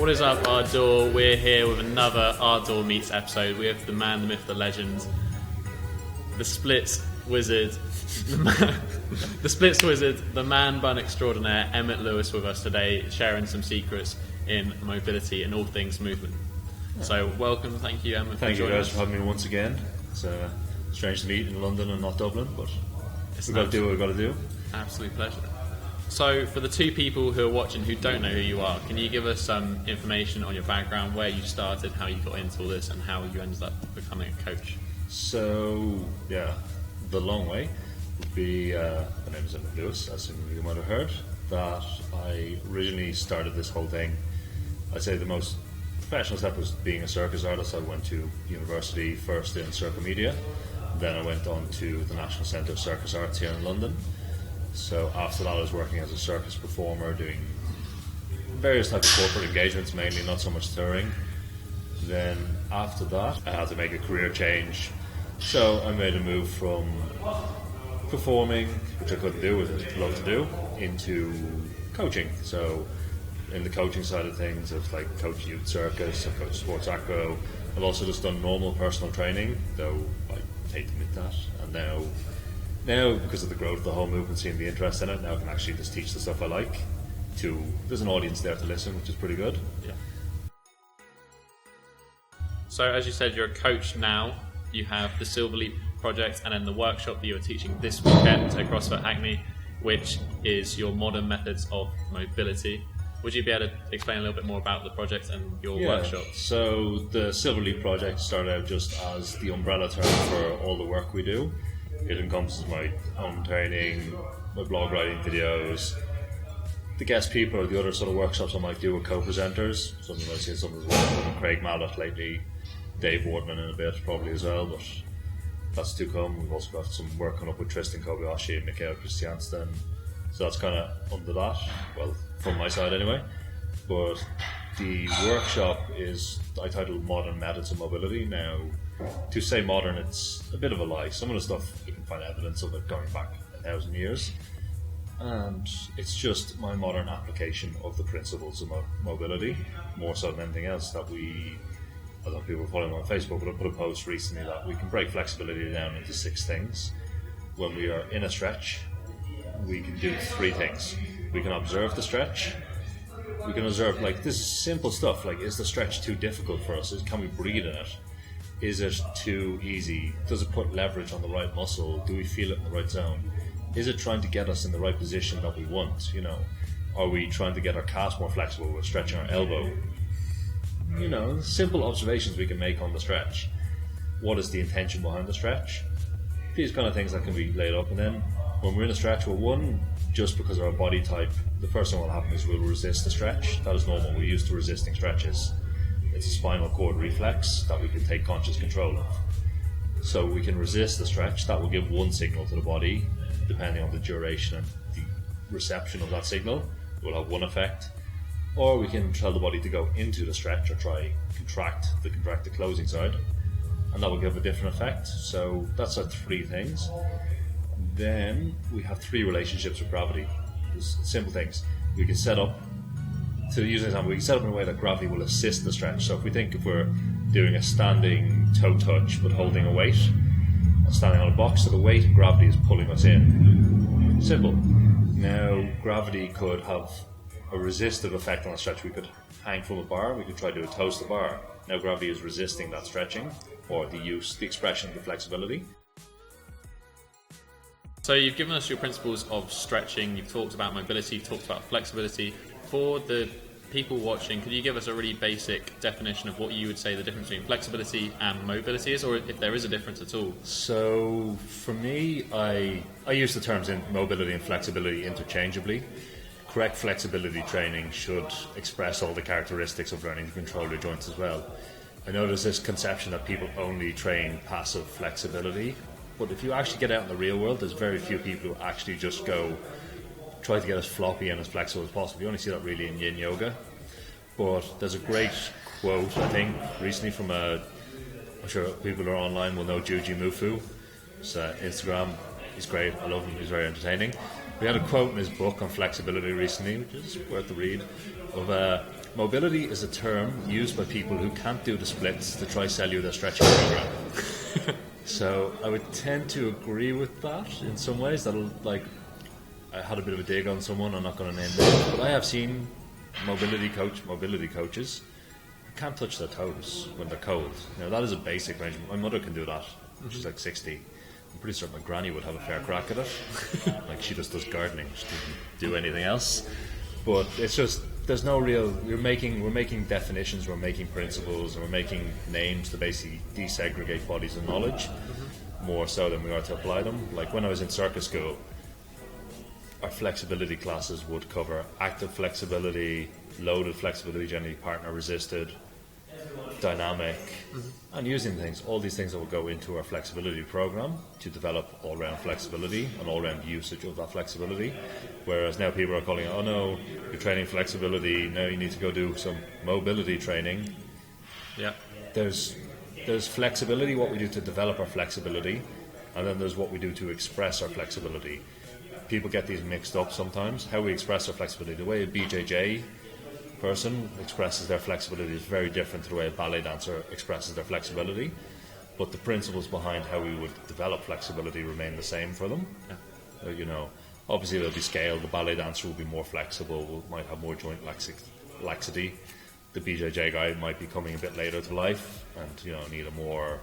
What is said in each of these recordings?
What is up, Ardour? We're here with another Ardour Meets episode. We have the man, the myth, the legend, the splits wizard, the man bun extraordinaire, Emmet Lewis, with us today, sharing some secrets in mobility and all things movement. So welcome, thank you, Emmet. Thank you guys for having me once again. It's strange to meet in London and not Dublin, but we've got to do what we've got to do. Absolute pleasure. So for the two people who are watching who don't know who you are, can you give us some information on your background, where you started, how you got into all this, and how you ended up becoming a coach? So, yeah, the long way would be, my name is Emmet Lewis, as you might have heard, that I originally started this whole thing. I'd say the most professional step was being a circus artist. I went to university first in circus media, then I went on to the National Centre of Circus Arts here in London. So after that I was working as a circus performer, doing various types of corporate engagements mainly, not so much touring. Then after that I had to make a career change, so I made a move from performing, which I couldn't do, which I'd love to do, into coaching. So in the coaching side of things, I've like coached youth circus, I've coached sports acro, I've also just done normal personal training, though I hate to admit that. And now, because of the growth of the whole movement, seeing the interest in it, now I can actually just teach the stuff I like to, there's an audience there to listen, which is pretty good. Yeah. So as you said, you're a coach now. You have the Silver Leap project and then the workshop that you're teaching this weekend at CrossFit Hackney, which is your modern methods of mobility. Would you be able to explain a little bit more about the project and your workshop? So the Silver Leap project started out just as the umbrella term for all the work we do. It encompasses my own training, my blog writing videos, the guest people or the other sort of workshops I might do with co-presenters. Something I've seen some of the work with Craig Mallet lately, Dave Wardman in a bit probably as well, but that's to come. We've also got some work coming up with Tristan Kobayashi and Mikhail Christiansen, so that's kind of under that, well, from my side anyway. But the workshop is, I titled Modern Methods of Mobility. Now, to say modern, it's a bit of a lie. Some of the stuff you can find evidence of it going back 1,000 years, and it's just my modern application of the principles of mobility, more so than anything else. That we, I don't know if people are following on Facebook, but I put a post recently that we can break flexibility down into 6 things. When we are in a stretch, we can do 3 things. We can observe the stretch. We can observe, like, this is simple stuff, like, is the stretch too difficult for us? Can we breathe in it? Is it too easy? Does it put leverage on the right muscle? Do we feel it in the right zone? Is it trying to get us in the right position that we want? You know, are we trying to get our calves more flexible? We're stretching our elbow. You know, simple observations we can make on the stretch. What is the intention behind the stretch? These kind of things that can be laid up. And then when we're in a stretch, well, one, just because of our body type, the first thing that will happen is we'll resist the stretch. That is normal. We're used to resisting stretches. It's a spinal cord reflex that we can take conscious control of. So we can resist the stretch. That will give one signal to the body, depending on the duration and the reception of that signal. It will have one effect. Or we can tell the body to go into the stretch or try contract the closing side, and that will give a different effect. So that's our 3 things. Then we have 3 relationships with gravity. There's simple things. We can set up, to use an example, we can set up in a way that gravity will assist the stretch. So if we're doing a standing toe touch but holding a weight, or standing on a box, so the weight of gravity is pulling us in. Simple. Now, gravity could have a resistive effect on the stretch. We could hang from a bar, we could try to toast the bar. Now gravity is resisting that stretching, or the expression of the flexibility. So you've given us your principles of stretching, you've talked about mobility, you've talked about flexibility. For the people watching, could you give us a really basic definition of what you would say the difference between flexibility and mobility is, or if there is a difference at all? So for me, I use the terms in mobility and flexibility interchangeably. Correct flexibility training should express all the characteristics of learning to control your joints as well. I know there's this conception that people only train passive flexibility, but if you actually get out in the real world, there's very few people who actually just go try to get as floppy and as flexible as possible. You only see that really in yin yoga. But there's a great quote, I think, recently from I'm sure people who are online will know Juji Mufu. His Instagram, he's great, I love him, he's very entertaining. We had a quote in his book on flexibility recently, which is worth a read, of mobility is a term used by people who can't do the splits to try sell you their stretching program. So I would tend to agree with that in some ways. I had a bit of a dig on someone, I'm not going to name them, but I have seen mobility coaches who can't touch their toes when they're cold. That is a basic range. My mother can do that. She's like 60. I'm pretty certain my granny would have a fair crack at it. Like, she just does gardening, she doesn't do anything else. But it's just, there's no real, we're making definitions, we're making principles, and we're making names to basically desegregate bodies of knowledge, more so than we are to apply them. Like when I was in circus school, our flexibility classes would cover active flexibility, loaded flexibility, generally partner resisted, dynamic, and using things, all these things that will go into our flexibility program to develop all-round flexibility and all-round usage of that flexibility. Whereas now people are calling it, oh no, you're training flexibility, now you need to go do some mobility training. Yeah. There's flexibility, what we do to develop our flexibility, and then there's what we do to express our flexibility. People get these mixed up sometimes. How we express our flexibility, the way a BJJ person expresses their flexibility is very different to the way a ballet dancer expresses their flexibility, but the principles behind how we would develop flexibility remain the same for them. Obviously there'll be scale. The ballet dancer will be more flexible, might have more joint laxity. The BJJ guy might be coming a bit later to life and need a more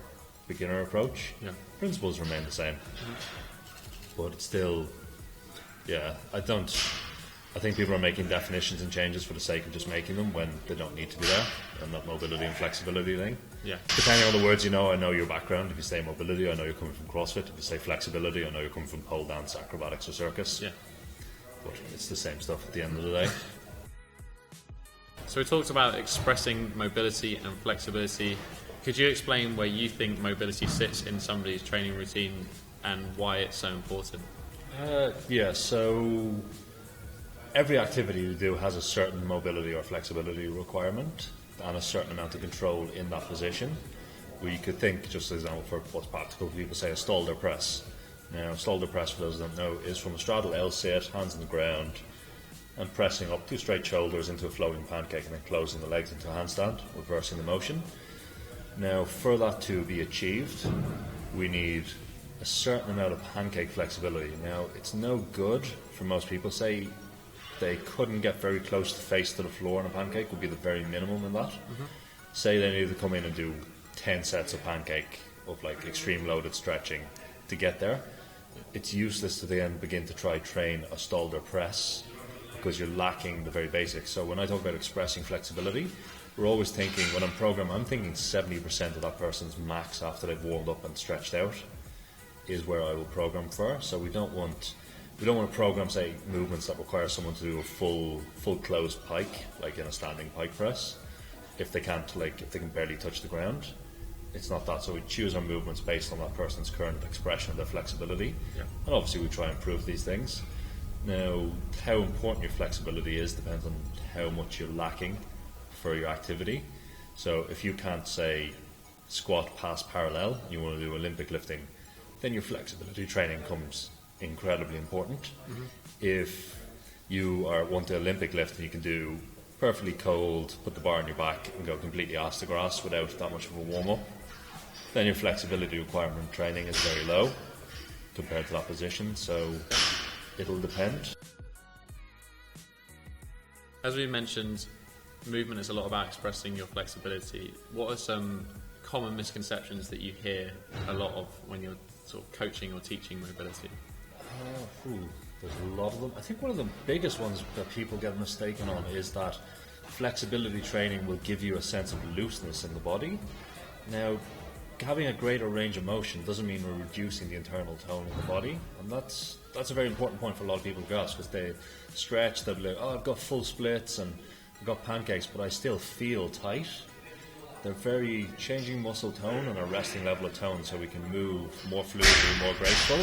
beginner approach. Principles remain the same, but it's still, I think people are making definitions and changes for the sake of just making them when they don't need to be there, and that mobility and flexibility thing. Yeah. Depending on the words I know your background. If you say mobility, I know you're coming from CrossFit. If you say flexibility, I know you're coming from pole dance, acrobatics or circus. Yeah. But it's the same stuff at the end of the day. So we talked about expressing mobility and flexibility. Could you explain where you think mobility sits in somebody's training routine and why it's so important? So every activity you do has a certain mobility or flexibility requirement and a certain amount of control in that position. We could think, just as an example for what's practical, people say a stalder press. Now, stalder press, for those who don't know, is from a straddle L sit, hands on the ground, and pressing up 2 straight shoulders into a floating pancake and then closing the legs into a handstand, reversing the motion. Now, for that to be achieved, we need a certain amount of pancake flexibility. Now, it's no good for most people. Say they couldn't get very close to face to the floor on a pancake, would be the very minimum in that. Say they need to come in and do 10 sets of pancake of like extreme loaded stretching to get there. It's useless to then begin to train a stalder press because you're lacking the very basics. So when I talk about expressing flexibility, we're always thinking, when I'm programming, I'm thinking 70% of that person's max after they've warmed up and stretched out is where I will program for. So we don't want to program, say, movements that require someone to do a full closed pike, like in a standing pike press, if they can barely touch the ground. It's not that. So we choose our movements based on that person's current expression of their flexibility. And obviously we try and improve these things. Now, how important your flexibility is depends on how much you're lacking for your activity. So if you can't, say, squat past parallel, you want to do Olympic lifting, then your flexibility training comes incredibly important. If you want to Olympic lift and you can do perfectly cold, put the bar on your back and go completely ass to grass without that much of a warm-up, then your flexibility requirement training is very low compared to that position. So it'll depend. As we mentioned, movement is a lot about expressing your flexibility. What are some common misconceptions that you hear a lot of when you're sort of coaching or teaching mobility? There's a lot of them. I think one of the biggest ones that people get mistaken on is that flexibility training will give you a sense of looseness in the body. Now, having a greater range of motion doesn't mean we're reducing the internal tone of the body, and that's a very important point for a lot of people to grasp, because they stretch, they'll be like, oh, I've got full splits and I've got pancakes, but I still feel tight. They're very changing muscle tone and a resting level of tone so we can move more fluidly, more graceful.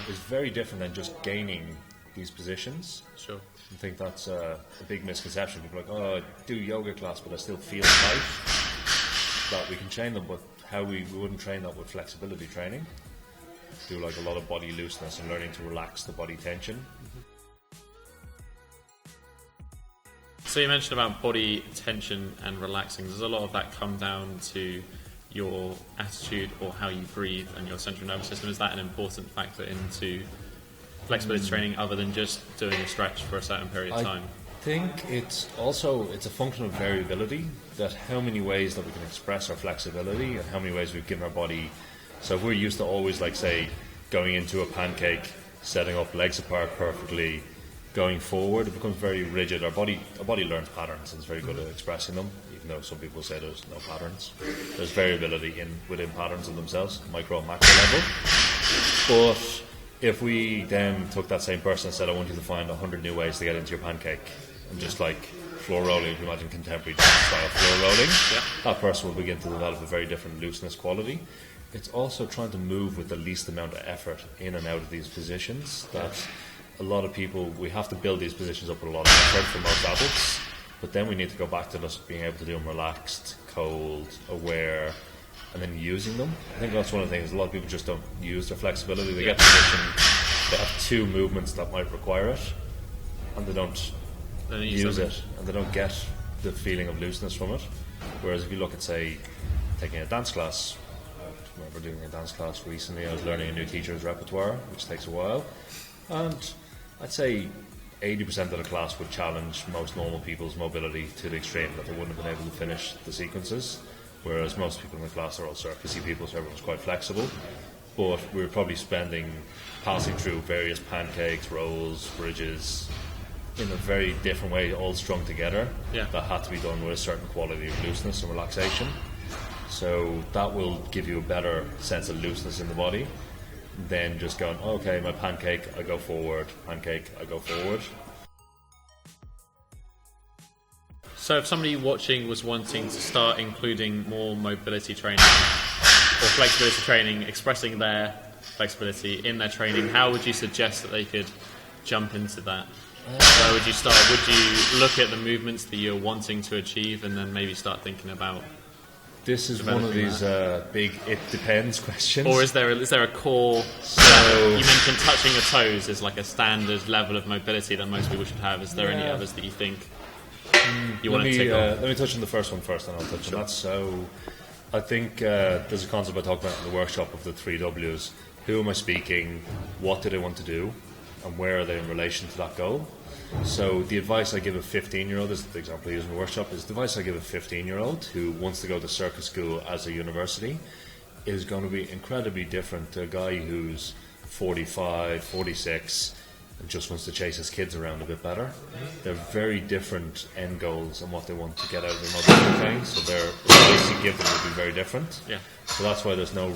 It's very different than just gaining these positions. Sure. I think that's a big misconception. People are like, oh, I do yoga class, but I still feel tight. That we can train them, but how we wouldn't train that with flexibility training. Do like a lot of body looseness and learning to relax the body tension. So you mentioned about body tension and relaxing. Does a lot of that come down to your attitude or how you breathe and your central nervous system? Is that an important factor into flexibility training other than just doing a stretch for a certain period of time? I think it's a function of variability, that how many ways that we can express our flexibility and how many ways we've given our body. So if we're used to always, like, say, going into a pancake, setting up legs apart perfectly, going forward, it becomes very rigid. Our body learns patterns and is very good at expressing them, even though some people say there's no patterns. There's variability within patterns of themselves, micro and macro level. But if we then took that same person and said, I want you to find 100 new ways to get into your pancake, and just like floor rolling, if you imagine contemporary dance style floor rolling, that person will begin to develop a very different looseness quality. It's also trying to move with the least amount of effort in and out of these positions. That a lot of people, we have to build these positions up with a lot of effort for most adults, but then we need to go back to just being able to do them relaxed, cold, aware, and then using them. I think that's one of the things. A lot of people just don't use their flexibility. They get position, they have two movements that might require it, and they don't use it, and they don't get the feeling of looseness from it. Whereas if you look at, say, taking a dance class, I remember doing a dance class recently. I was learning a new teacher's repertoire, which takes a while, and I'd say 80% of the class would challenge most normal people's mobility to the extreme that they wouldn't have been able to finish the sequences, whereas most people in the class are all circusy people, so everyone's quite flexible. But we were probably passing through various pancakes, rolls, bridges, in a very different way, all strung together, that had to be done with a certain quality of looseness and relaxation. So that will give you a better sense of looseness in the body than just going, okay, my pancake, I go forward, pancake, I go forward. So if somebody watching was wanting to start including more mobility training or flexibility training, expressing their flexibility in their training, how would you suggest that they could jump into that? Where would you start? Would you look at the movements that you're wanting to achieve and then maybe start thinking about? This is one of these big "it depends" questions. Or is there a core? So you mentioned touching your toes is like a standard level of mobility that most people should have. Is there any others that you think you want to tick off? Let me touch on the first one first, and I'll touch on that. So I think there's a concept I talked about in the workshop of the 3 Ws. Who am I speaking? What do they want to do? And where are they in relation to that goal? So the advice I give a 15-year-old, is the example I use in the workshop, is the advice I give a 15-year-old who wants to go to circus school as a university is going to be incredibly different to a guy who's 45, 46 and just wants to chase his kids around a bit better. They're very different end goals and what they want to get out of their mobility training, so their advice you give them will be very different. Yeah. So that's why there's no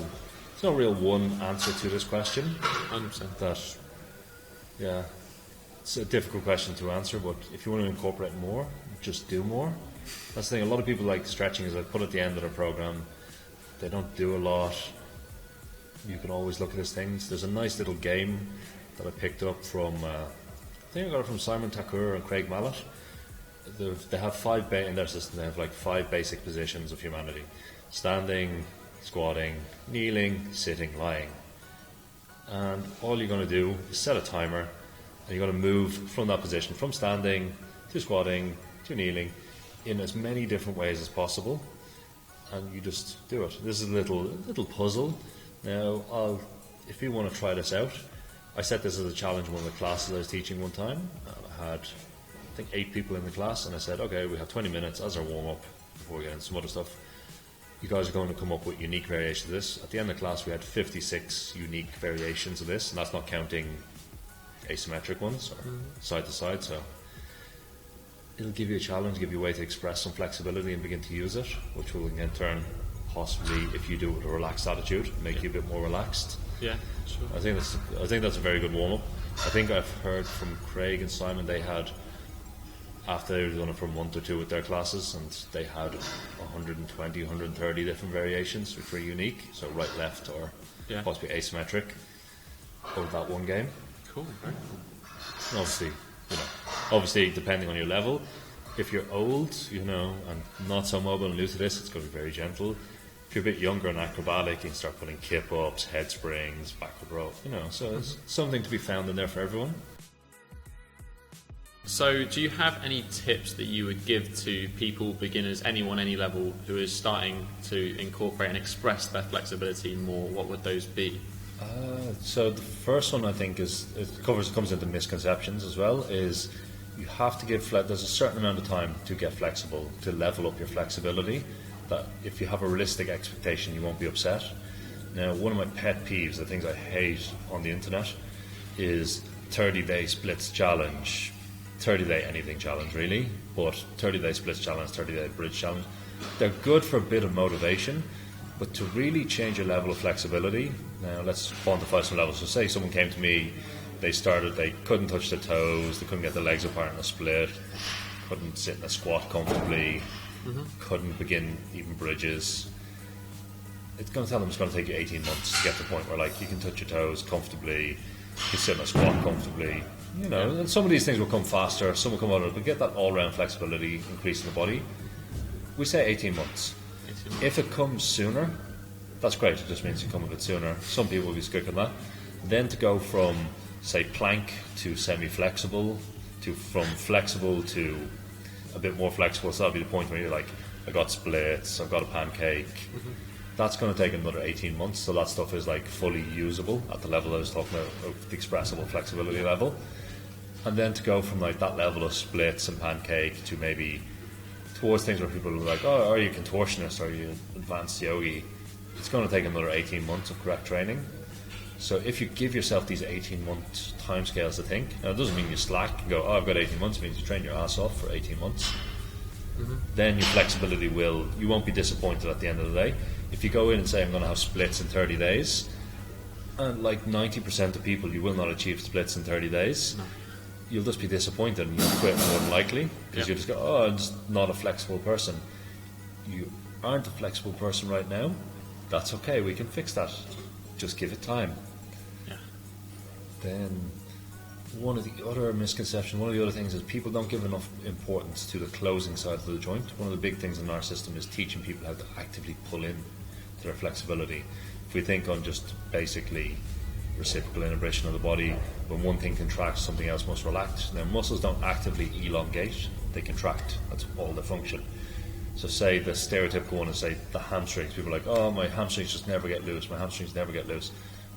real one answer to this question. 100%. It's a difficult question to answer, but if you want to incorporate more, just do more. That's the thing. A lot of people like stretching is like put at the end of their program. They don't do a lot. You can always look at these things. There's a nice little game that I picked up from, I think I got it from Simon Takur and Craig Mallet. They have in their system, they have like 5 basic positions of humanity: standing, squatting, kneeling, sitting, lying. And all you're going to do is set a timer, and you're going to move from that position, from standing to squatting to kneeling, in as many different ways as possible, and you just do it. This is a little puzzle. Now, if you want to try this out, I set this as a challenge in one of the classes I was teaching one time. I had, I think, 8 people in the class, and I said, okay, we have 20 minutes as our warm-up before we get into some other stuff. You guys are going to come up with unique variations of this. At the end of the class, we had 56 unique variations of this, and that's not counting asymmetric ones or side to side. So it'll give you a challenge, give you a way to express some flexibility and begin to use it, which will in turn possibly, if you do it with a relaxed attitude, make you a bit more relaxed. Yeah, sure. I think that's a very good warm up. I think I've heard from Craig and Simon, they had, after they'd done it for a month or 2 with their classes, and they had 120, 130 different variations, which were unique. So right, left, or possibly asymmetric of that one game. Cool, very cool. And obviously, depending on your level, if you're old, and not so mobile and new to this, it's going to be very gentle. If you're a bit younger and acrobatic, you can start putting kip-ups, head springs, backward row, so there's something to be found in there for everyone. So do you have any tips that you would give to people, beginners, anyone, any level, who is starting to incorporate and express their flexibility more? What would those be? So the first one I think comes into misconceptions as well, is you have to there's a certain amount of time to get flexible, to level up your flexibility, that if you have a realistic expectation you won't be upset. Now, one of my pet peeves, the things I hate on the internet, is 30-day splits challenge, 30-day anything challenge really, but 30-day splits challenge, 30-day bridge challenge. They're good for a bit of motivation, but to really change your level of flexibility, now let's quantify some levels. So say someone came to me, they couldn't touch their toes, they couldn't get their legs apart in a split, couldn't sit in a squat comfortably, couldn't begin even bridges. It's going to tell them it's going to take you 18 months to get to the point where like you can touch your toes comfortably, you can sit in a squat comfortably, and some of these things will come faster, some will come out of it, but get that all-round flexibility increase in the body. We say 18 months. If it comes sooner, that's great, it just means you come a bit sooner. Some people will be quick on that. Then to go from, say, plank to semi-flexible, from flexible to a bit more flexible, so that'll be the point where you're like, I got splits, I've got a pancake. That's going to take another 18 months, so that stuff is like fully usable at the level I was talking about, the expressible flexibility level. And then to go from like that level of splits and pancake to maybe towards things where people are like, oh, are you a contortionist, are you advanced yogi? It's going to take another 18 months of correct training. So if you give yourself these 18-month timescales to think, now it doesn't mean you slack and go, oh, I've got 18 months, it means you train your ass off for 18 months. Then your flexibility you won't be disappointed at the end of the day. If you go in and say, I'm going to have splits in 30 days, and like 90% of people, you will not achieve splits in 30 days. No. You'll just be disappointed and you'll quit more than likely, because you'll just go, oh, I'm just not a flexible person. You aren't a flexible person right now. That's okay, we can fix that. Just give it time. Yeah. Then one of the other misconceptions, one of the other things is people don't give enough importance to the closing side of the joint. One of the big things in our system is teaching people how to actively pull in to their flexibility. If we think on just basically reciprocal inhibition of the body, when one thing contracts, something else must relax. Now, muscles don't actively elongate, they contract. That's all their function. So say the stereotypical one is, say, the hamstrings. People are like, oh, my hamstrings just never get loose, my hamstrings never get loose.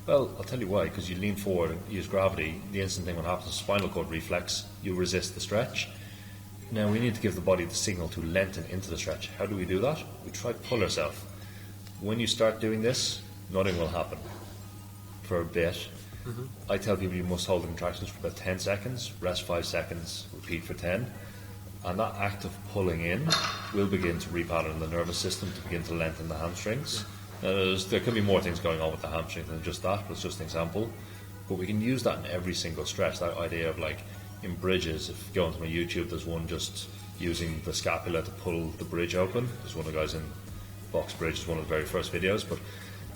Well, I'll tell you why, because you lean forward and use gravity, the instant thing what happens is spinal cord reflex, you resist the stretch. Now we need to give the body the signal to lengthen into the stretch. How do we do that? We try to pull ourselves. When you start doing this, nothing will happen for a bit. I tell people you must hold the contractions for about 10 seconds, rest 5 seconds, repeat for 10. And that act of pulling in will begin to repattern the nervous system to begin to lengthen the hamstrings. There can be more things going on with the hamstring than just that, but it's just an example. But we can use that in every single stretch, that idea of like in bridges. If you go onto my YouTube, there's one just using the scapula to pull the bridge open. There's one of the guys in Box Bridge, it's one of the very first videos, but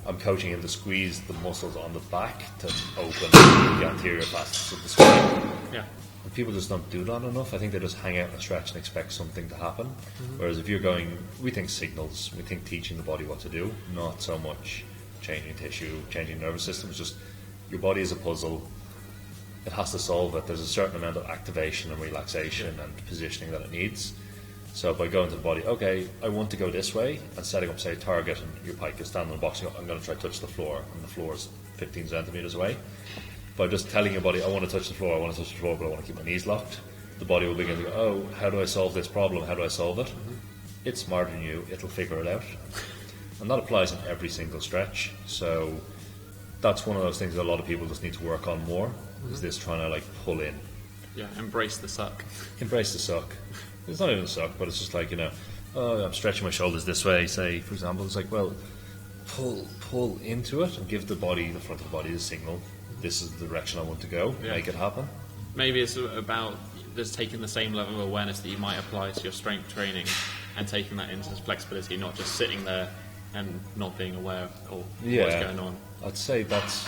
I'm coaching him to squeeze the muscles on the back to open the anterior facets of the spine. Yeah. And people just don't do that enough. I think they just hang out in a stretch and expect something to happen. Whereas if you're going, we think signals, we think teaching the body what to do, not so much changing tissue, changing nervous system. It's just your body is a puzzle. It has to solve it. There's a certain amount of activation and relaxation and positioning that it needs. So by going to the body, okay, I want to go this way, and setting up, say, a target, and your pike is standing on the box, I'm going to try to touch the floor, and the floor is 15 centimeters away. By just telling your body, I want to touch the floor, but I want to keep my knees locked, the body will begin to go, oh, how do I solve this problem? How do I solve it? It's smarter than you, it'll figure it out. And that applies in every single stretch. So that's one of those things that a lot of people just need to work on more, is this trying to like pull in. Yeah, embrace the suck. Embrace the suck. It's not even a suck, but it's just like, oh, I'm stretching my shoulders this way, say, for example. It's like, well, pull into it and give the body, the front of the body, the signal. This is the direction I want to go. Yeah. Make it happen. Maybe it's about just taking the same level of awareness that you might apply to your strength training and taking that into flexibility, not just sitting there and not being aware of what's going on. I'd say that's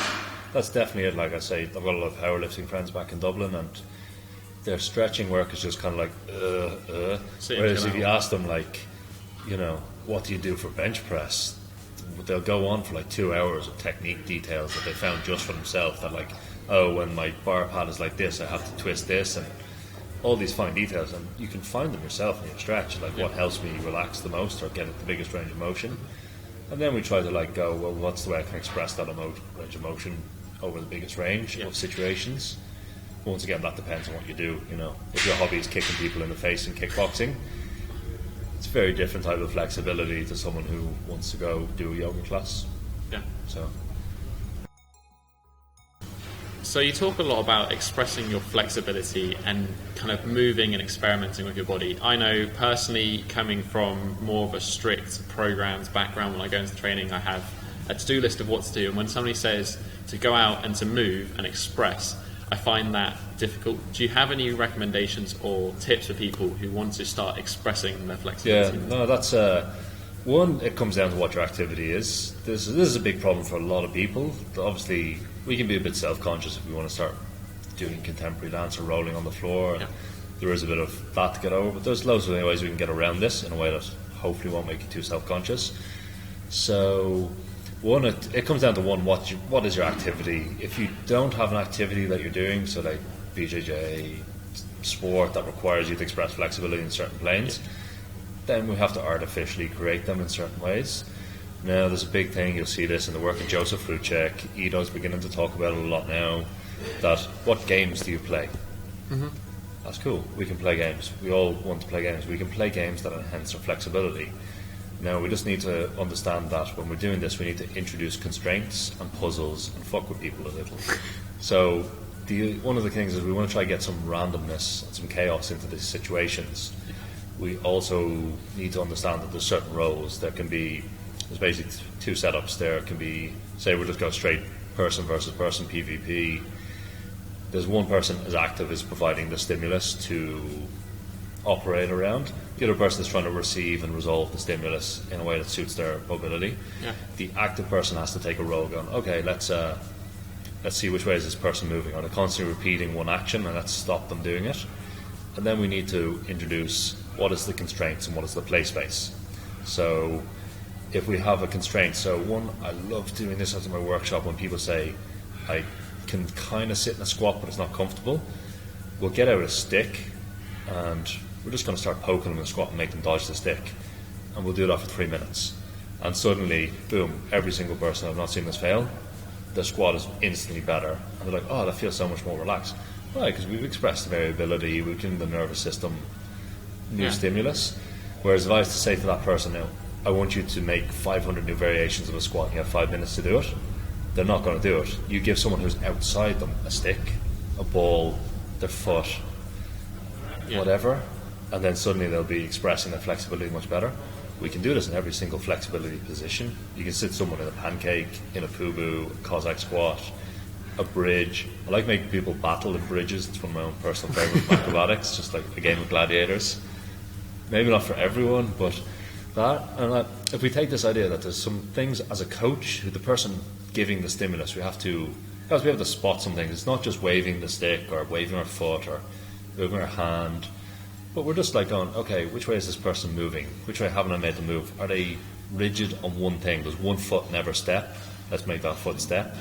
definitely it. Like I say, I've got a lot of powerlifting friends back in Dublin, and their stretching work is just kind of like whereas if you ask them, like, what do you do for bench press, they'll go on for like 2 hours of technique details that they found just for themselves, that like, oh, when my bar pad is like this, I have to twist this, and all these fine details, and you can find them yourself in your stretch, like what helps me relax the most or get the biggest range of motion. And then we try to like go, well, what's the way I can express that range of motion over the biggest range of situations. Once again, that depends on what you do. You know, if your hobby is kicking people in the face in kickboxing, it's a very different type of flexibility to someone who wants to go do a yoga class. Yeah. So you talk a lot about expressing your flexibility and kind of moving and experimenting with your body. I know personally, coming from more of a strict programs background, when I go into training, I have a to-do list of what to do. And when somebody says to go out and to move and express, I find that difficult. Do you have any recommendations or tips for people who want to start expressing their flexibility? Yeah, no, that's one. It comes down to what your activity is. This is a big problem for a lot of people. Obviously, we can be a bit self-conscious if we want to start doing contemporary dance or rolling on the floor. Yeah. There is a bit of that to get over, but there's loads of ways we can get around this in a way that hopefully won't make you too self-conscious. So, one, it comes down to what is your activity. If you don't have an activity that you're doing, so like BJJ, sport that requires you to express flexibility in certain planes, then we have to artificially create them in certain ways. Now, there's a big thing, you'll see this in the work of Joseph Fruchek. Ido's beginning to talk about it a lot now, that what games do you play? Mm-hmm. That's cool, we can play games. We all want to play games. We can play games that enhance our flexibility. Now, we just need to understand that when we're doing this, we need to introduce constraints and puzzles and fuck with people a little. So, one of the things is we want to try to get some randomness and some chaos into these situations. We also need to understand that there's certain roles. There's basically two setups. There can be, say we'll just go straight person versus person, PvP. There's one person as active as providing the stimulus to operate around. The other person is trying to receive and resolve the stimulus in a way that suits their mobility. Yeah. The active person has to take a role going, okay, let's see which way is this person moving. Are they constantly repeating one action, and let's stop them doing it? And then we need to introduce what is the constraints and what is the play space. So if we have a constraint, so one, I love doing this at my workshop when people say, I can kind of sit in a squat but it's not comfortable. We'll get out a stick and we're just going to start poking them in the squat and make them dodge the stick. And we'll do that for 3 minutes. And suddenly, boom, every single person, I've not seen this fail, the squat is instantly better. And they're like, oh, that feels so much more relaxed. Why? Because we've expressed the variability, we've given the nervous system new stimulus. Whereas if I was to say to that person now, I want you to make 500 new variations of a squat and you have 5 minutes to do it, they're not going to do it. You give someone who's outside them a stick, a ball, their foot, whatever, and then suddenly they'll be expressing their flexibility much better. We can do this in every single flexibility position. You can sit someone in a pancake, in a poo-boo, a Cossack squat, a bridge. I like making people battle in bridges. It's one of my own personal favourite acrobatics, just like a game of gladiators. Maybe not for everyone, but that. And if we take this idea that there's some things as a coach, who the person giving the stimulus, we have to spot some things. It's not just waving the stick or waving our foot or moving our hand, but we're just like going, okay, which way is this person moving? Which way haven't I made them move? Are they rigid on one thing? Does one foot never step? Let's make that foot step.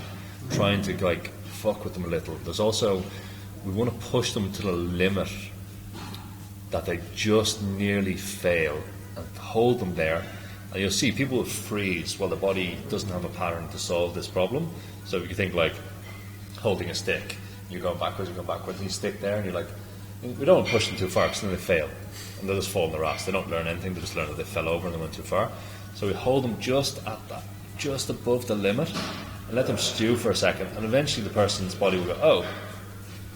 Trying to like fuck with them a little. There's also, we want to push them to the limit that they just nearly fail and hold them there. And you'll see people will freeze while the body doesn't have a pattern to solve this problem. So if you think like holding a stick, you go backwards, and you stick there, and you're like, we don't want to push them too far because then they fail and they'll just fall in their ass. They don't learn anything, they just learn that they fell over and they went too far. So we hold them just at that, just above the limit, and let them stew for a second, and eventually the person's body will go, oh,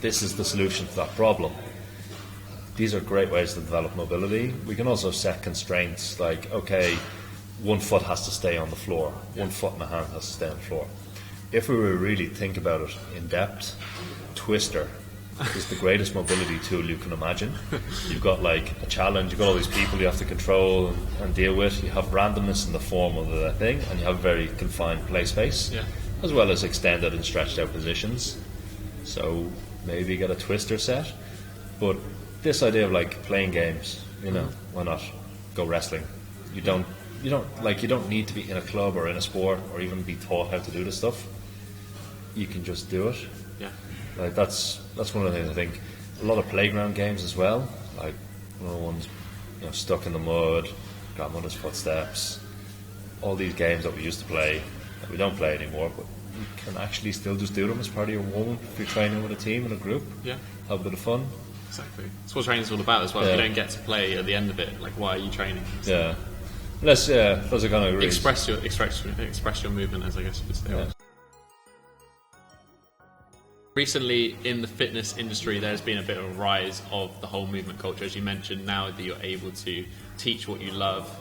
this is the solution to that problem. These are great ways to develop mobility. We can also set constraints like, okay, one foot has to stay on the floor, one foot and a hand has to stay on the floor. If we were to really think about it in depth, twister is the greatest mobility tool you can imagine. You've got like a challenge, you've got all these people you have to control and deal with. You have randomness in the form of the thing, and you have very confined play space, as well as extended and stretched out positions. So maybe get a twister set. But this idea of like playing games, why not go wrestling? You don't need to be in a club or in a sport or even be taught how to do this stuff. You can just do it. Yeah. Like that's one of the things I think. A lot of playground games as well, like ones, Stuck in the Mud, Grandmother's Footsteps, all these games that we used to play that we don't play anymore, but you can actually still just do them as part of your warm-up if you're training with a team in a group. Yeah. Have a bit of fun. Exactly. That's what training's all about as well. Yeah. If you don't get to play at the end of it, like, why are you training? Yeah. Those are kind of express your movement, as I guess you would say. Yeah. Recently, in the fitness industry, there's been a bit of a rise of the whole movement culture. As you mentioned, now that you're able to teach what you love,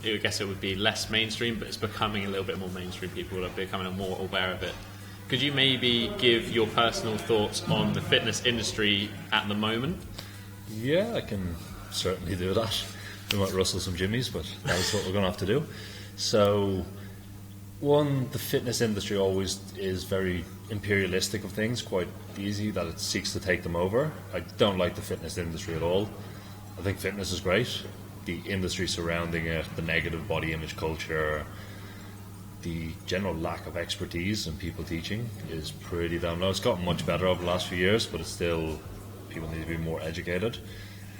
I guess it would be less mainstream, but it's becoming a little bit more mainstream. People are becoming more aware of it. Could you maybe give your personal thoughts on the fitness industry at the moment? Yeah, I can certainly do that. We might rustle some jimmies, but that's what we're going to have to do. So, the fitness industry always is very imperialistic of things, quite easy that it seeks to take them over. I don't like the fitness industry at all. I think fitness is great. The industry surrounding it, the negative body image culture, the general lack of expertise in people teaching is pretty down low. It's gotten much better over the last few years, but it's still, people need to be more educated.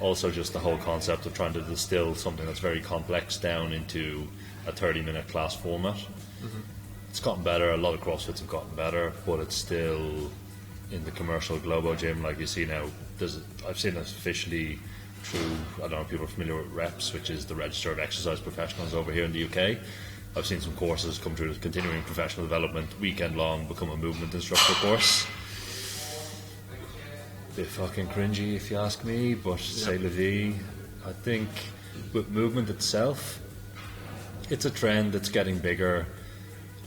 Also, just the whole concept of trying to distill something that's very complex down into a 30-minute class format. Mm-hmm. It's gotten better. A lot of CrossFits have gotten better, but it's still in the commercial Globo gym, like you see now. I've seen it officially through, I don't know if people are familiar with REPS, which is the Register of Exercise Professionals over here in the UK. I've seen some courses come through the Continuing Professional Development, weekend-long, become a movement instructor course. Bit fucking cringy if you ask me, but c'est la vie. I think with movement itself, it's a trend that's getting bigger.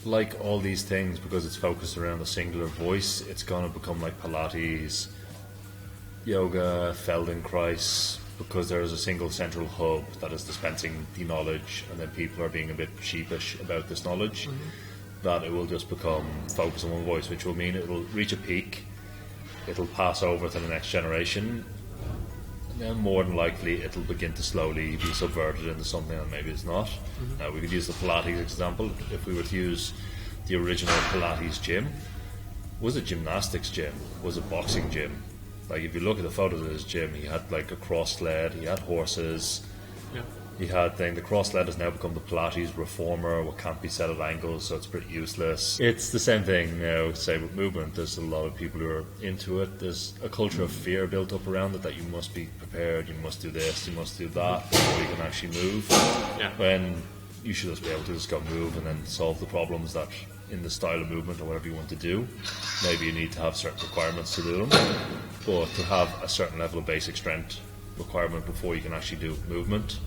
Like all these things, because it's focused around a singular voice, it's going to become like Pilates, yoga, Feldenkrais, because there is a single central hub that is dispensing the knowledge, and then people are being a bit sheepish about this knowledge, that it will just become focused on one voice, which will mean it will reach a peak, it'll pass over to the next generation, and then more than likely it'll begin to slowly be subverted into something that maybe it's not. Now, we could use the Pilates example. If we were to use the original Pilates gym, was it gymnastics gym? Was it boxing gym? Like, if you look at the photos of his gym, he had like a cross sled, he had horses, he had the cross sled has now become the Pilates reformer, what can't be set at angles, so it's pretty useless. It's the same thing now, say with movement. There's a lot of people who are into it. There's a culture of fear built up around it, that you must be prepared, you must do this, you must do that before you can actually move. When you should just be able to just go move and then solve the problems that in the style of movement or whatever you want to do. Maybe you need to have certain requirements to do them, but to have a certain level of basic strength requirement before you can actually do movement.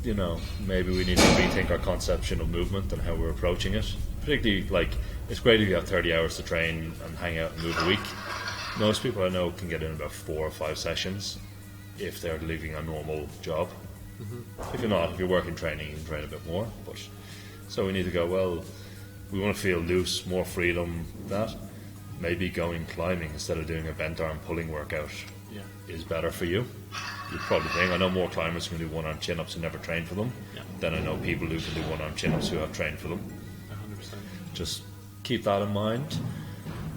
Maybe we need to rethink our conception of movement and how we're approaching it. Particularly, like, it's great if you have 30 hours to train and hang out and move a week. Most people I know can get in about 4 or 5 sessions if they're leaving a normal job. If you're not, if you're working training, you can train a bit more. But so we need to go, well, we want to feel loose, more freedom, that maybe going climbing instead of doing a bent arm pulling workout is better for you. You're probably thinking, I know more climbers who can do one-arm chin-ups who never trained for them than I know people who can do one-arm chin-ups who have trained for them. 100%. Just keep that in mind.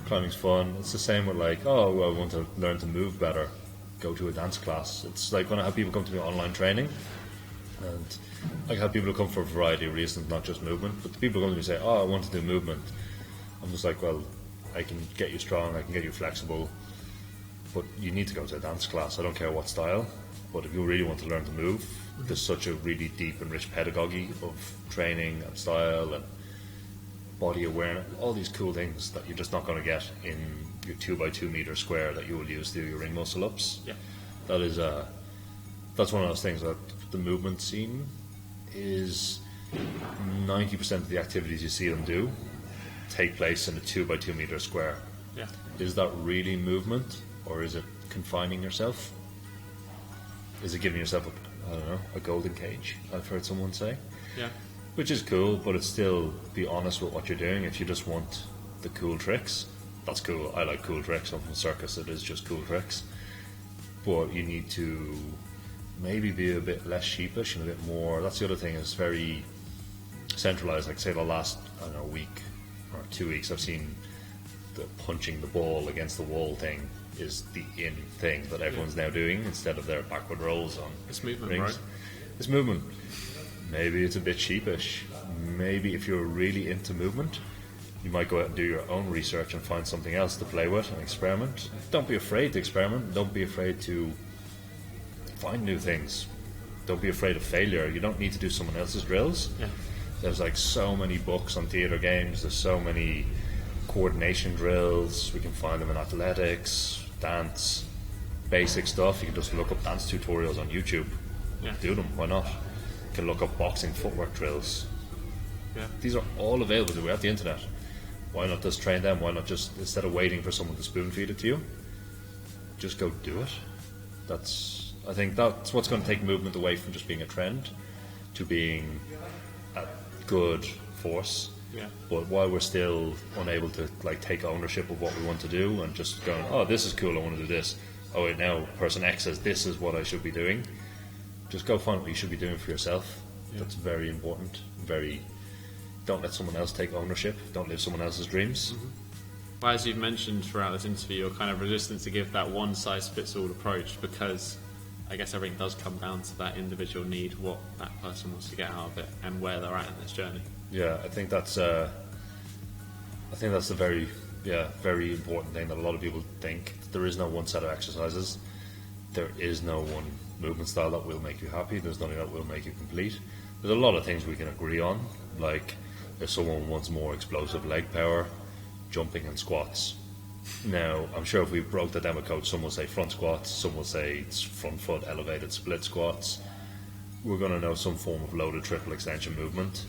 Climbing's fun. It's the same with like, I want to learn to move better, go to a dance class. It's like when I have people come to me online training, and I have people who come for a variety of reasons, not just movement, but the people who come to me and say, I want to do movement. I'm just like, well, I can get you strong, I can get you flexible, but you need to go to a dance class. I don't care what style, but if you really want to learn to move, there's such a really deep and rich pedagogy of training and style and body awareness, all these cool things that you're just not going to get in your 2x2 meter square that you will use to do your ring muscle ups. That's one of those things that the movement scene is 90% of the activities you see them do take place in a 2x2 meter square. Is that really movement, or is it confining yourself? Is it giving yourself a golden cage, I've heard someone say? Which is cool, but it's still, be honest with what you're doing. If you just want the cool tricks, that's cool. I like cool tricks. I'm from circus, it is just cool tricks. But you need to maybe be a bit less sheepish and a bit more. That's the other thing, is very centralized. Like, say the last, week or 2 weeks, I've seen the punching the ball against the wall thing is the in thing that everyone's now doing instead of their backward rolls on It's movement, rings. right? It's movement. Maybe it's a bit sheepish. Maybe if you're really into movement, you might go out and do your own research and find something else to play with and experiment. Don't be afraid to experiment. Don't be afraid to find new things. Don't be afraid of failure. You don't need to do someone else's drills. Yeah. There's like so many books on theatre games. There's so many coordination drills. We can find them in athletics, dance, basic stuff. You can just look up dance tutorials on YouTube. Yeah. Do them. Why not? You can look up boxing footwork drills. Yeah. These are all available. We have the internet. Why not just train them? Why not just, instead of waiting for someone to spoon feed it to you, just go do it? I think that's what's going to take movement away from just being a trend to being a good force. Yeah. But while we're still unable to like take ownership of what we want to do and just going, oh, this is cool, I want to do this. Oh wait, now person X says this is what I should be doing. Just go find what you should be doing for yourself. Yeah. That's very important. Don't let someone else take ownership. Don't live someone else's dreams. Mm-hmm. Well, as you've mentioned throughout this interview, you're kind of resistant to give that one-size-fits-all approach because I guess everything does come down to that individual need, what that person wants to get out of it, and where they're at in this journey. Yeah, I think that's a very important thing that a lot of people think. There is no one set of exercises. There is no one movement style that will make you happy. There's nothing that will make you complete. There's a lot of things we can agree on, like if someone wants more explosive leg power, jumping and squats. Now, I'm sure if we broke that down with coach, some will say front squats, some will say it's front foot elevated split squats. We're going to know some form of loaded triple extension movement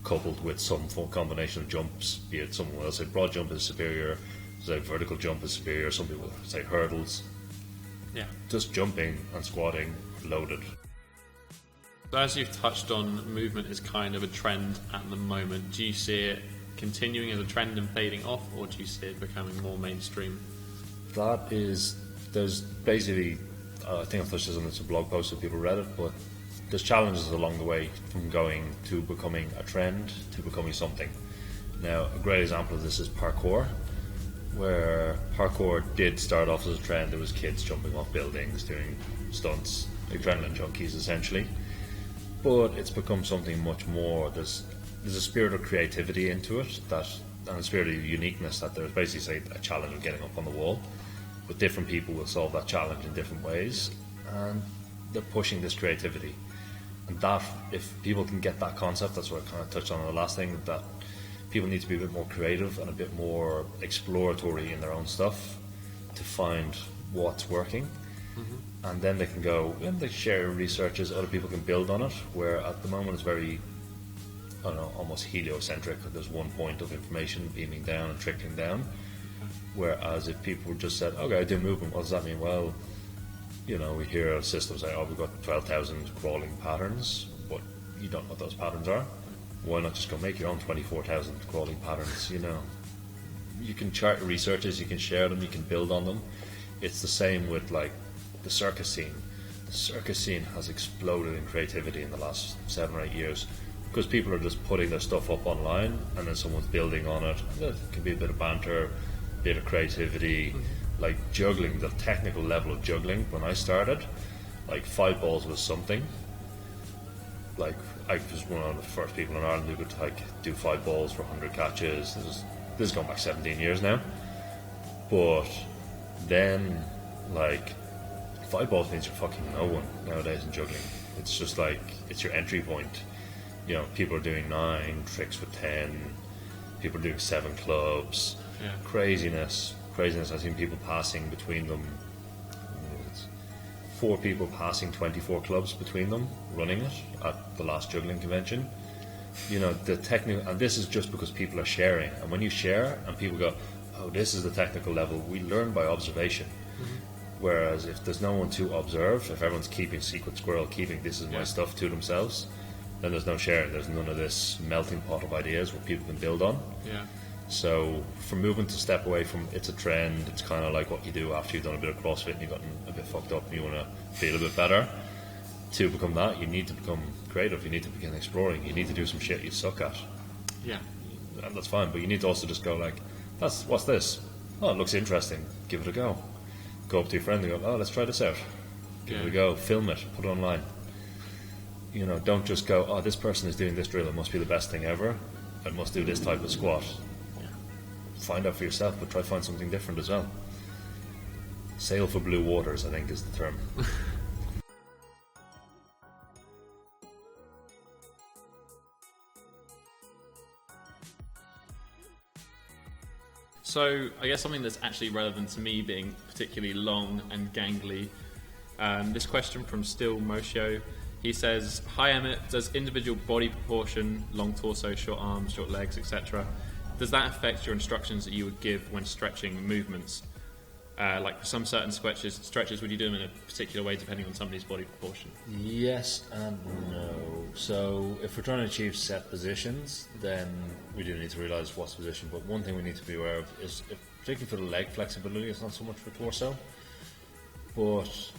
coupled with some combination of jumps, be it someone will say broad jump is superior, say vertical jump is superior, some people say hurdles. Yeah. Just jumping and squatting loaded. So as you've touched on, movement is kind of a trend at the moment. Do you see it continuing as a trend and fading off, or do you see it becoming more mainstream? There's basically, I think I've touched this on a blog post so people read it, but there's challenges along the way from going to becoming a trend to becoming something. Now, a great example of this is parkour, where parkour did start off as a trend. There was kids jumping off buildings, doing stunts, adrenaline junkies essentially. But it's become something much more. There's a spirit of creativity into it, and a spirit of uniqueness, that there's basically, say, a challenge of getting up on the wall. But different people will solve that challenge in different ways, and they're pushing this creativity. And that, if people can get that concept, that's what I kind of touched on in the last thing, that people need to be a bit more creative and a bit more exploratory in their own stuff to find what's working. Mm-hmm. And then they can go and they share researches, other people can build on it, where at the moment it's very, I don't know, almost heliocentric. There's one point of information beaming down and trickling down. Whereas if people just said, okay, I do movement, what does that mean? Well, you know, we hear a system say, oh, we've got 12,000 crawling patterns, but you don't know what those patterns are. Why not just go make your own 24,000 crawling patterns, you know? You can chart your researches, you can share them, you can build on them. It's the same with like the circus scene. The circus scene has exploded in creativity in the last 7 or 8 years because people are just putting their stuff up online and then someone's building on it. There can be a bit of banter, a bit of creativity, like juggling, the technical level of juggling. When I started, like 5 balls was something. Like I was one of the first people in Ireland who could like do 5 balls for 100 catches. This is going back 17 years now. But then, like, 5 balls means you're fucking no one nowadays in juggling. It's just like, it's your entry point. You know, people are doing 9 tricks with 10. People are doing 7 clubs. Yeah. Craziness. I've seen people passing between them. It's 4 people passing 24 clubs between them, running it at the last juggling convention. You know, the technical, and this is just because people are sharing. And when you share and people go, oh, this is the technical level, we learn by observation. Mm-hmm. Whereas if there's no one to observe, if everyone's keeping secret squirrel, keeping this is my stuff to themselves, then there's no sharing. There's none of this melting pot of ideas where people can build on. Yeah. So for movement to step away from it's a trend, it's kind of like what you do after you've done a bit of CrossFit and you've gotten a bit fucked up and you want to feel a bit better. To become that, you need to become creative, you need to begin exploring, you need to do some shit you suck at. Yeah. And that's fine, but you need to also just go like, what's this? Oh, it looks interesting, give it a go. Go up to your friend and go, oh, let's try this out. Give it a go, film it, put it online. You know, don't just go, oh, this person is doing this drill, it must be the best thing ever. It must do this type of squat. Yeah. Find out for yourself, but try to find something different as well. Sail for blue waters, I think is the term. So I guess something that's actually relevant to me being particularly long and gangly. This question from Still Moshio. He says, hi Emmet, does individual body proportion, long torso, short arms, short legs, etc., does that affect your instructions that you would give when stretching movements? Like for some certain stretches, would you do them in a particular way depending on somebody's body proportion? Yes and no. So if we're trying to achieve set positions, then we do need to realise what's the position. But one thing we need to be aware of is, particularly for the leg flexibility, it's not so much for torso, but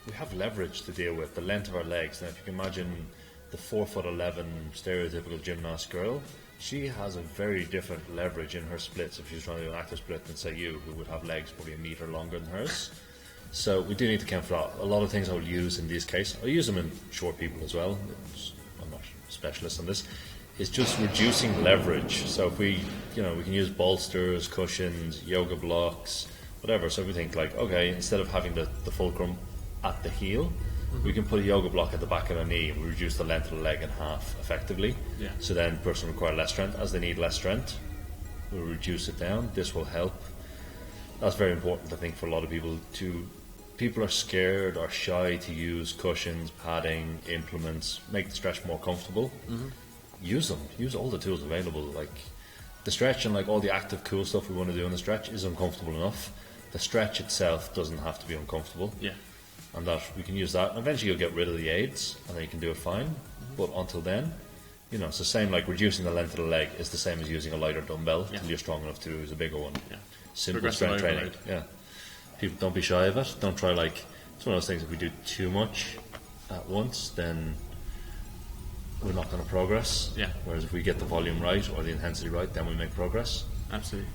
we have leverage to deal with, the length of our legs. Now if you can imagine the 4'11" stereotypical gymnast girl, she has a very different leverage in her splits if she's trying to do an active split than say you, who would have legs probably a metre longer than hers. So we do need to account for that. A lot of things I'll use in these cases, I'll use them in short people as well, I'm not a specialist on this, is just reducing leverage. So if we can use bolsters, cushions, yoga blocks, whatever. So we think like, okay, instead of having the fulcrum at the heel, we can put a yoga block at the back of the knee and we reduce the length of the leg in half effectively. Yeah. So then the person will require less strength. As they need less strength, we'll reduce it down. This will help. That's very important, I think, for a lot of people. People are scared or shy to use cushions, padding, implements, make the stretch more comfortable. Use them. Use all the tools available. Like the stretch and like all the active cool stuff we want to do in the stretch is uncomfortable enough. The stretch itself doesn't have to be uncomfortable. Yeah. And that we can use that, and eventually you'll get rid of the aids and then you can do it fine. But until then, it's the same, like reducing the length of the leg is the same as using a lighter dumbbell until you're strong enough to use a bigger one. Simple strength training. People, don't be shy of it. Don't try, like, it's one of those things, if we do too much at once, then we're not going to progress. Whereas if we get the volume right or the intensity right, then we make progress. Absolutely.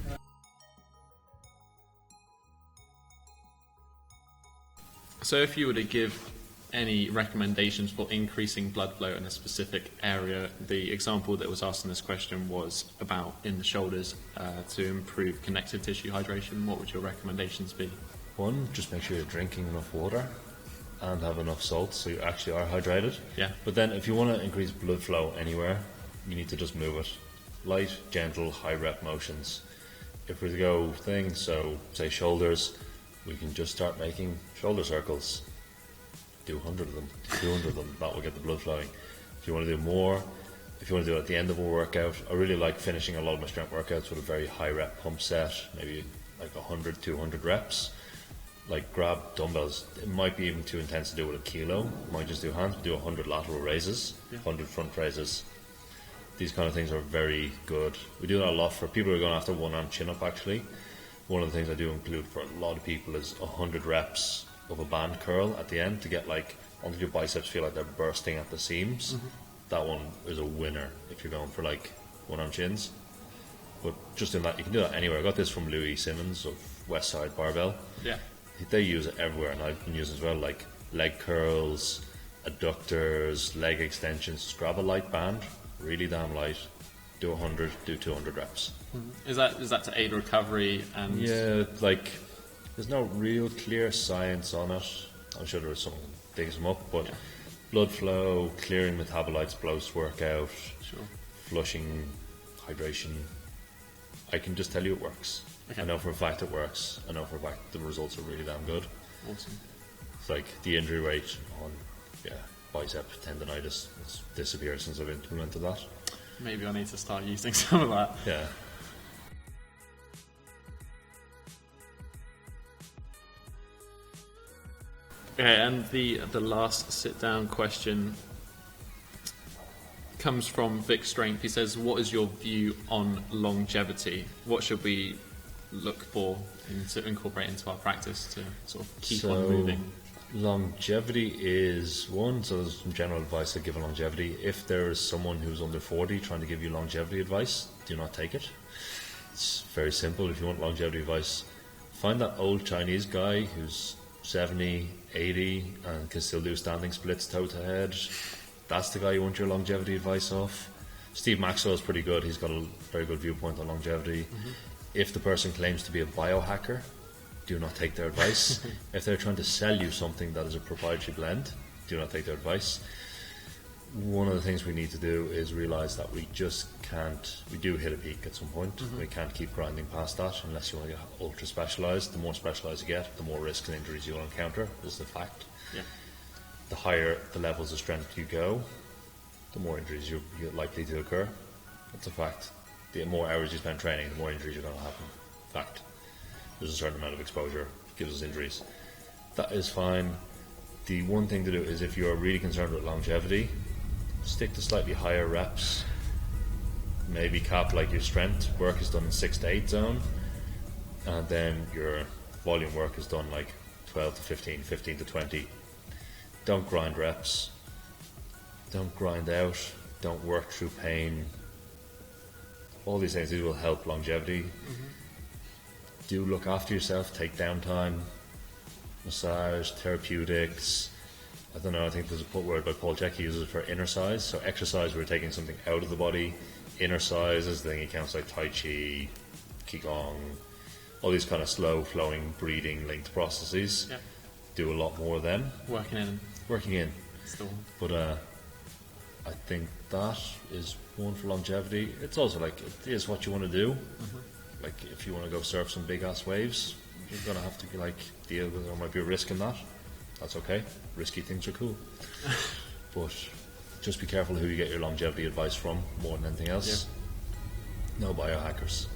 So if you were to give any recommendations for increasing blood flow in a specific area, the example that was asked in this question was about in the shoulders to improve connective tissue hydration. What would your recommendations be? One, just make sure you're drinking enough water and have enough salt so you actually are hydrated. But then if you want to increase blood flow anywhere, you need to just move it. Light, gentle, high rep motions. If we go things, so say shoulders, we can just start making shoulder circles. Do 100 of them, 200 of them, that will get the blood flowing. If you want to do more, if you want to do it at the end of a workout, I really like finishing a lot of my strength workouts with a very high rep pump set, maybe like 100, 200 reps. Like grab dumbbells, it might be even too intense to do with a kilo, might just do hands, do 100 lateral raises, 100 front raises. These kind of things are very good. We do that a lot for people who are going after one arm chin up actually. One of the things I do include for a lot of people is 100 reps of a band curl at the end to get like, until your biceps feel like they're bursting at the seams. That one is a winner if you're going for like one arm chins. But just in that, you can do that anywhere. I got this from Louis Simmons of Westside Barbell. They use it everywhere, and I've been using it as well, like leg curls, adductors, leg extensions. Just grab a light band, really damn light, do 100, do 200 reps. Is that to aid recovery? And like there's no real clear science on it. I'm sure there is someone who digs them up, but blood flow, clearing metabolites post workout, flushing, hydration. I can just tell you it works. I know for a fact it works. I know for a fact the results are really damn good. Awesome. It's like the injury rate on bicep tendonitis has disappeared since I've implemented that. Maybe I need to start using some of that. Okay, and the last sit down question comes from Vic Strength. He says, what is your view on longevity? What should we look for to incorporate into our practice to sort of keep on moving? Longevity is one, so there's some general advice I give on longevity. If there is someone who's under 40 trying to give you longevity advice, do not take it. It's very simple. If you want longevity advice, Find that old Chinese guy who's 70, 80 and can still do standing splits toe to head. That's the guy you want your longevity advice off. Steve Maxwell is pretty good. He's got a very good viewpoint on longevity. If the person claims to be a biohacker, do not take their advice. If they're trying to sell you something that is a proprietary blend, do not take their advice. One of the things we need to do is realise that we just can't, we do hit a peak at some point. We can't keep grinding past that unless you want to get ultra specialised. The more specialised you get, the more risks and injuries you'll encounter. This is the fact. Yeah. The higher the levels of strength you go, the more injuries you're likely to occur. That's a fact. The more hours you spend training, the more injuries are going to happen. Fact. There's a certain amount of exposure gives us injuries. That is fine. The one thing to do is, if you're really concerned with longevity, stick to slightly higher reps. Maybe cap like your strength work is done in 6 to 8 zone, and then your volume work is done like 12 to 15, 15 to 20. Don't grind reps. Don't grind out. Don't work through pain. All these things, these will help longevity. Do look after yourself. Take downtime. Massage, therapeutics. I don't know, I think there's a word by Paul Check, he uses it for inner size. So exercise, we're taking something out of the body. Inner size is the thing he counts like Tai Chi, Qigong, all these kind of slow flowing, breathing linked processes. Yep. Do a lot more of them. Working in. Still. But I think that is one for longevity. It's also like, it is what you want to do. Like, if you want to go surf some big ass waves, you're going to have to deal with, there might be a risk in that. That's okay. Risky things are cool. But just be careful who you get your longevity advice from more than anything else. No biohackers.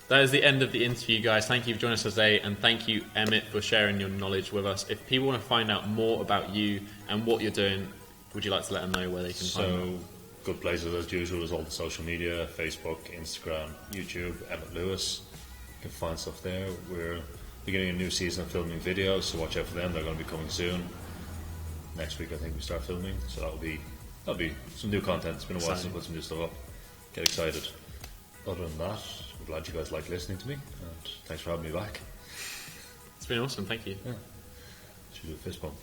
That is the end of the interview, guys. Thank you for joining us today, and thank you, Emmet, for sharing your knowledge with us. If people want to find out more about you and what you're doing, would you like to let them know where they can find you? Good places as usual is all the social media, Facebook, Instagram, YouTube, Emmet Lewis. You can find stuff there. We're beginning a new season of filming videos, so watch out for them. They're going to be coming soon. Next week I think we start filming, so that'll be some new content. It's been a while since I put some new stuff up. Get excited. Other than that, I'm glad you guys like listening to me, and thanks for having me back. It's been awesome, thank you. Yeah. Should we do a fist bump?